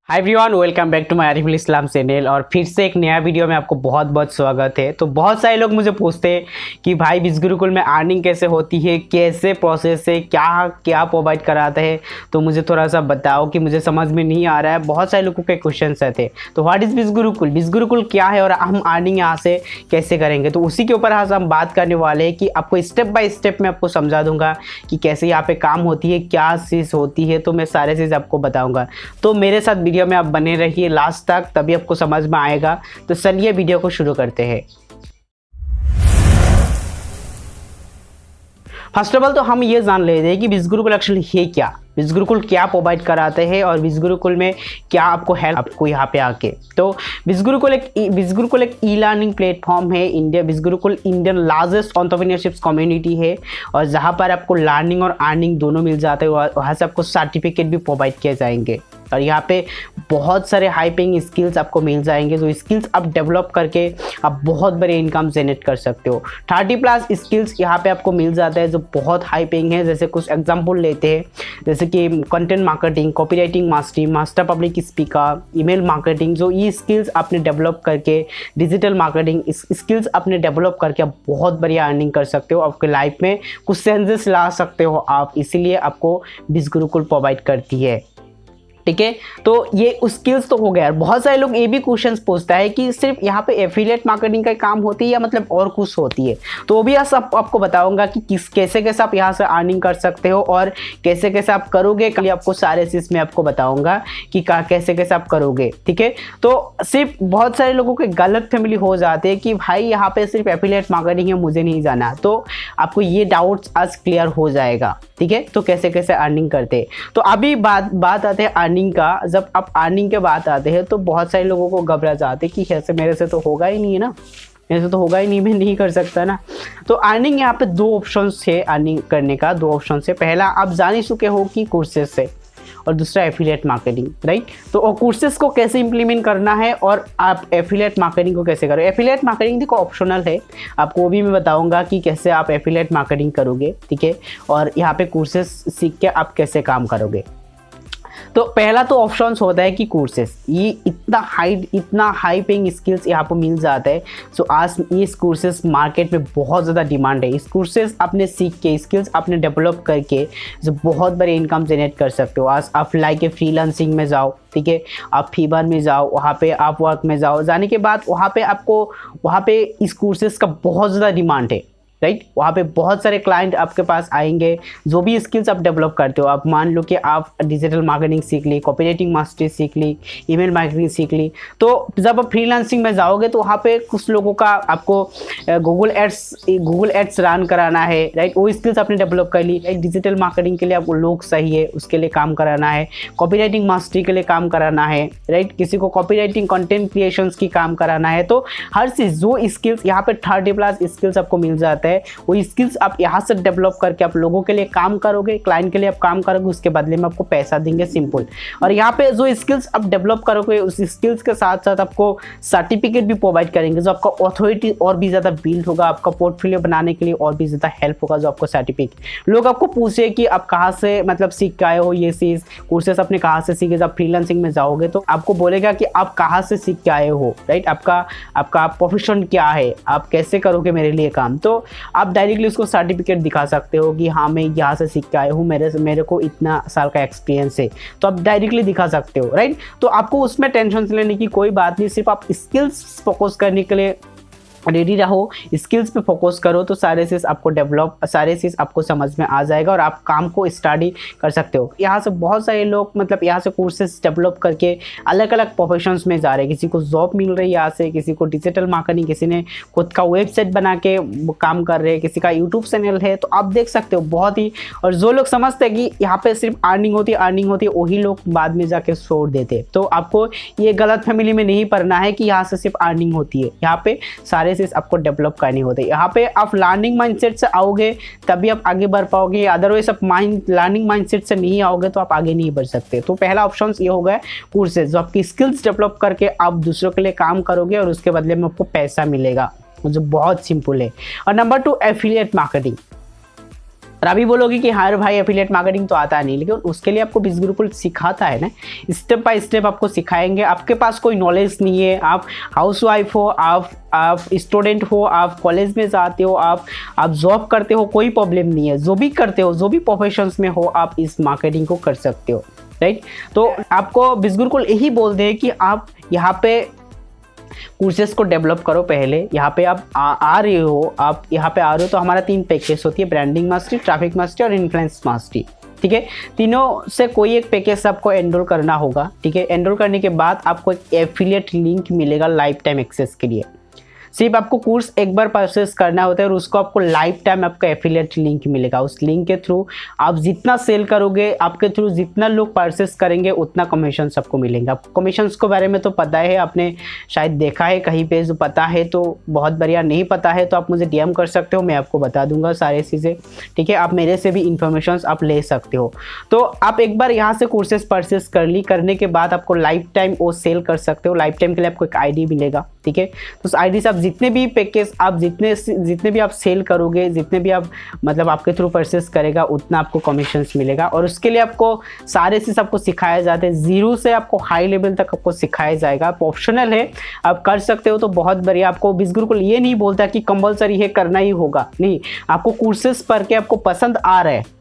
Hi everyone, welcome back to my Ariful Islam channel. और फिर से एक नया वीडियो में आपको बहुत बहुत स्वागत है। तो बहुत सारे लोग मुझे पूछते हैं कि भाई बिज़ गुरुकुल में अर्निंग कैसे होती है, कैसे प्रोसेस है, क्या क्या प्रोवाइड कराते हैं, तो मुझे थोड़ा सा बताओ कि मुझे समझ में नहीं आ रहा है। बहुत सारे लोगों के क्वेश्चन रहते। तो व्हाट इज़ बिज़ गुरुकुल, बिज़ गुरुकुल क्या है और हम अर्निंग यहाँ से कैसे करेंगे, तो उसी के ऊपर आज हम बात करने वाले हैं कि आपको स्टेप बाय स्टेप मैं आपको समझा दूंगा कि कैसे यहाँ पे काम होती है, क्या चीज़ होती है, तो मैं सारे चीज़ आपको बताऊँगा। तो मेरे साथ वीडियो में आप बने रहिए लास्ट तक, तभी आपको समझ में आएगा। तो चलिए वीडियो को शुरू करते हैं। फर्स्ट ऑफ ऑल तो हम ये जान लेते हैं कि बिज़ गुरुकुल एक्चुअली है क्या, बिज़ गुरुकुल क्या प्रोवाइड कराते हैं और बिज़ गुरुकुल में क्या आपको हेल्प आपको यहाँ पे आके। तो बिज़ गुरुकुल एक ई लर्निंग प्लेटफॉर्म है। Biz Gurukul Indian largest entrepreneurship community है, और जहाँ पर आपको लर्निंग और अर्निंग दोनों मिल जाते हैं। वहाँ से आपको सर्टिफिकेट भी प्रोवाइड किए जाएंगे, और यहाँ पे बहुत सारे हाई पेइंग स्किल्स आपको मिल जाएंगे, जो स्किल्स आप डेवलप करके आप बहुत बड़े इनकम जनरेट कर सकते हो। 30+ स्किल्स यहाँ पे आपको मिल जाता है जो बहुत हाई पेइंग है। जैसे कुछ एग्जांपल लेते हैं, जैसे कि content marketing, copywriting mastery, master public speaker, email marketing. जो ये स्किल्स आपने डेवलप करके, डिजिटल मार्केटिंग स्किल्स आपने डेवलप करके आप बहुत बढ़िया अर्निंग कर सकते हो, आपके लाइफ में कुछ चेंजेस ला सकते हो आप। इसीलिए आपको बिज़ गुरुकुल प्रोवाइड करती है, ठीक है। तो ये स्किल्स तो हो गया। बहुत सारे लोग ये भी क्वेश्चंस पूछता है कि सिर्फ यहाँ पे एफिलिएट मार्केटिंग का काम होती है या मतलब और कुछ होती है, तो वो भी आपको बताऊंगा कि कैसे कैसे आप यहाँ से अर्निंग कर सकते हो और कैसे कैसे आप करोगे। कल आपको सारे चीज़ में आपको बताऊंगा कि कैसे कैसे आप करोगे, ठीक है। तो सिर्फ बहुत सारे लोगों के गलत फैमिली हो जाते हैं कि भाई यहाँ पे सिर्फ एफिलिएट मार्केटिंग है, मुझे नहीं जाना। तो आपको ये डाउट्स आज क्लियर हो जाएगा, ठीक है। तो कैसे कैसे अर्निंग करते हैं, तो अभी बात आते हैं अर्निंग का। जब आप अर्निंग के बात आते हैं तो बहुत सारे लोगों को घबरा जाते कि ऐसे मेरे से तो होगा ही नहीं है ना, मेरे से तो होगा ही नहीं, मैं नहीं कर सकता ना। तो अर्निंग यहाँ पे दो ऑप्शन है अर्निंग करने का, दो ऑप्शन है। पहला आप जान ही चुके हो कि कोर्सेज से, और दूसरा एफिलिएट मार्केटिंग, राइट। तो कोर्सेज को कैसे इंप्लीमेंट करना है और आप एफिलिएट मार्केटिंग को कैसे करो। एफिलिएट मार्केटिंग देखो ऑप्शनल है, आपको वो भी मैं बताऊंगा कि कैसे आप एफिलिएट मार्केटिंग करोगे, ठीक है। और यहाँ पे कोर्सेज सीख के आप कैसे काम करोगे। तो पहला तो ऑप्शन होता है कि कोर्सेज, ये इतना हाई पेइंग स्किल्स यहाँ पर मिल जाता है। सो आज इस कोर्सेज मार्केट में बहुत ज़्यादा डिमांड है। इस कोर्सेज आपने सीख के, स्किल्स आपने डेवलप करके जो बहुत बड़े इनकम जनरेट कर सकते हो। आज आप लाइक के फ्रीलांसिंग में जाओ, ठीक है, आप फीवर में जाओ, वहाँ पे आप वर्क में जाओ। जाने के बाद वहाँ पे इस कोर्सेज का बहुत ज़्यादा डिमांड है, राइट। वहाँ पे बहुत सारे क्लाइंट आपके पास आएंगे। जो भी स्किल्स आप डेवलप करते हो, आप मान लो कि आप डिजिटल मार्केटिंग सीख ली, कॉपीराइटिंग मास्टरी सीख ली, ईमेल मार्केटिंग सीख ली, तो जब आप फ्रीलांसिंग में जाओगे तो वहाँ पे कुछ लोगों का आपको गूगल एड्स रन कराना है, राइट। वो स्किल्स आपने डेवलप कर ली। राइट, डिजिटल मार्केटिंग के लिए आपको लोग चाहिए, उसके लिए काम कराना है। कॉपीराइटिंग मास्टरी के लिए काम कराना है, राइट। किसी को कॉपीराइटिंग कंटेंट क्रिएशंस की काम कराना है। तो हर चीज़ जो स्किल्स यहाँ पे 30+ स्किल्स आपको मिल जाता है, वो स्किल्स आप यहाँ से डेवलप करके आप लोगों के लिए काम करोगे, क्लाइंट के लिए आप काम करोगे, उसके बदले में आपको पैसा देंगे, सिंपल। और यहाँ पे जो स्किल्स आप डेवलप करोगे, उस स्किल्स के साथ साथ आपको सर्टिफिकेट भी प्रोवाइड करेंगे, जो आपका अथॉरिटी और भी ज़्यादा बिल्ड होगा, आपका पोर्टफोलियो बनाने के लिए और भी ज़्यादा हेल्प होगा। जो आपको सर्टिफिकेट, लोग आपको पूछे कि आप कहाँ से मतलब सीख के आए हो, ये चीज़ कोर्सेस आपने कहाँ से सीखे। जब फ्रीलांसिंग में जाओगे तो आपको बोलेगा कि आप कहाँ से सीख के आए हो, राइट। आपका प्रोफेशन क्या है, आप कैसे करोगे मेरे लिए काम। तो आप डायरेक्टली उसको सर्टिफिकेट दिखा सकते हो कि हाँ मैं यहाँ से सीख के आया हूँ, मेरे को इतना साल का एक्सपीरियंस है, तो आप डायरेक्टली दिखा सकते हो, राइट। तो आपको उसमें टेंशन लेने की कोई बात नहीं, सिर्फ आप स्किल्स फोकस करने के लिए रेडी रहो, स्किल्स पे फोकस करो, तो सारे चीज़ आपको समझ में आ जाएगा और आप काम को स्टडी कर सकते हो। यहाँ से बहुत सारे लोग मतलब यहाँ से कोर्सेज डेवलप करके अलग अलग प्रोफेशंस में जा रहे हैं। किसी को जॉब मिल रही है यहाँ से, किसी को डिजिटल मार्केटिंग, किसी ने खुद का वेबसाइट बना के काम कर रहे हैं, किसी का यूट्यूब चैनल है। तो आप देख सकते हो बहुत ही। और जो लोग समझते हैं कि यहाँ पे सिर्फ अर्निंग होती है, वही लोग बाद में जाके छोड़ देते। तो आपको ये गलत फैमिली में नहीं पड़ना है कि यहाँ से सिर्फ अर्निंग होती है। यहाँ पे सारे चीज आपको डेवलप करनी होती है। यहाँ पे आप लर्निंग माइंडसेट से आओगे तभी आप आगे बढ़ पाओगे, अदरवाइज आप लर्निंग माइंडसेट से नहीं आओगे तो आप आगे नहीं बढ़ सकते। तो पहला ऑप्शन ये हो गया कोर्सेज, जो आपकी स्किल्स डेवलप करके आप दूसरों के लिए काम करोगे और उसके बदले में आपको पैसा मिलेगा, जो बहुत सिंपल है। और नंबर 2 एफिलिएट मार्केटिंग, और अभी बोलोगे कि हाँ भाई एफिलिएट मार्केटिंग तो आता नहीं, लेकिन उसके लिए आपको बिज़ गुरुकुल सिखाता है ना, स्टेप बाय स्टेप आपको सिखाएंगे। आपके पास कोई नॉलेज नहीं है, आप हाउसवाइफ हो, आप स्टूडेंट हो, आप कॉलेज में जाते हो, आप जॉब करते हो, कोई प्रॉब्लम नहीं है। जो भी करते हो, जो भी प्रोफेशंस में हो, आप इस मार्केटिंग को कर सकते हो, राइट। तो आपको बिज़ गुरुकुल यही बोलते हैं कि आप यहाँ पे कोर्सेज को डेवलप करो। पहले यहाँ पे आप आ रहे हो, आप यहाँ पे आ रहे हो तो हमारा 3 पैकेज होती है, ब्रांडिंग मास्टरी, ट्रैफिक मास्टरी और इन्फ्लुएंस मास्टरी, ठीक है। तीनों से कोई एक पैकेज आपको एनरोल करना होगा, ठीक है। एनरोल करने के बाद आपको एक एफिलिएट लिंक मिलेगा लाइफ टाइम एक्सेस के लिए। सिर्फ आपको कोर्स एक बार परचेस करना होता है और उसको आपको लाइफ टाइम आपका एफिलिएट लिंक मिलेगा। उस लिंक के थ्रू आप जितना सेल करोगे, आपके थ्रू जितना लोग परचेस करेंगे, उतना कमीशन सबको मिलेंगे। आपको कमीशंस के बारे में तो पता है, आपने शायद देखा है कहीं पे, जो पता है तो बहुत बढ़िया, नहीं पता है तो आप मुझे DM कर सकते हो, मैं आपको बता दूंगा सारी चीज़ें, ठीक है। आप मेरे से भी इंफॉर्मेशन आप ले सकते हो। तो आप एक बार यहाँ से कोर्सेज परचेस करने के बाद आपको लाइफ टाइम वो सेल कर सकते हो। लाइफ टाइम के लिए आपको एक ID मिलेगा, ठीक है। तो उस ID से आप जितने भी पैकेज, आप जितने भी आप सेल करोगे, जितने भी आप मतलब आपके थ्रू परचेस करेगा, उतना आपको कमीशंस मिलेगा। और उसके लिए आपको सारे चीज़ आपको सिखाया जाता है, 0 से आपको हाई लेवल तक आपको सिखाया जाएगा। आप ऑप्शनल है, आप कर सकते हो तो बहुत बढ़िया। आपको बिज़ गुरुकुल ये नहीं बोलता कि कंपलसरी है, करना ही होगा, नहीं। आपको कोर्सेज पढ़ के आपको पसंद आ रहा है,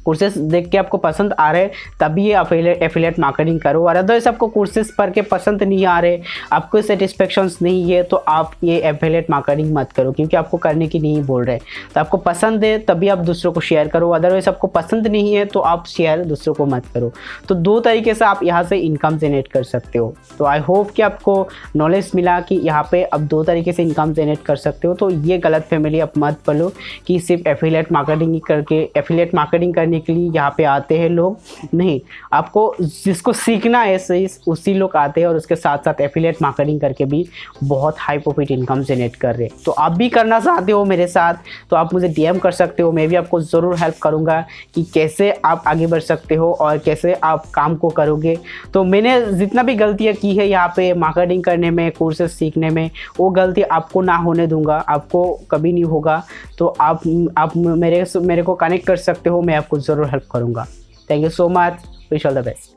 कोर्सेज देख के आपको पसंद आ रहे, तभी ये एफिलिएट मार्केटिंग करो। और अदरवाइज आपको कोर्सेज पढ़ के पसंद नहीं आ रहे, आपको सेटिस्फेक्शंस नहीं है, तो आप ये एफिलिएट मार्केटिंग मत करो, क्योंकि आपको करने की नहीं बोल रहे। तो आपको पसंद है तभी आप दूसरों को शेयर करो, अदरवाइज आपको पसंद नहीं है तो आप शेयर दूसरों को मत करो। तो 2 तरीके से आप यहाँ से इनकम जनरेट कर सकते हो। तो आई होप कि आपको नॉलेज मिला कि यहाँ पे अब 2 तरीके से इनकम जनरेट कर सकते हो। तो ये गलत फैमिली आप मत पलो कि सिर्फ एफिलिएट मार्केटिंग करके, एफिलिएट मार्केटिंग करने के लिए यहाँ पे आते हैं लोग, नहीं। आपको जिसको सीखना है सही, उसी लोग आते हैं और उसके साथ साथ एफिलिएट मार्केटिंग करके भी बहुत हाई प्रॉफिट इनकम जनरेट कर रहे हैं। तो आप भी करना चाहते हो मेरे साथ तो आप मुझे DM कर सकते हो, मैं भी आपको ज़रूर हेल्प करूँगा कि कैसे आप आगे बढ़ सकते हो और कैसे आप काम को करोगे। तो मैंने जितना भी गलतियाँ की है यहाँ पे मार्केटिंग करने में, कोर्सेज सीखने में, वो गलती आपको ना होने दूंगा, आपको कभी नहीं होगा। तो आप मेरे को कनेक्ट कर सकते हो, मैं आपको ज़रूर हेल्प करूँगा। Thank you so much, wish all the best.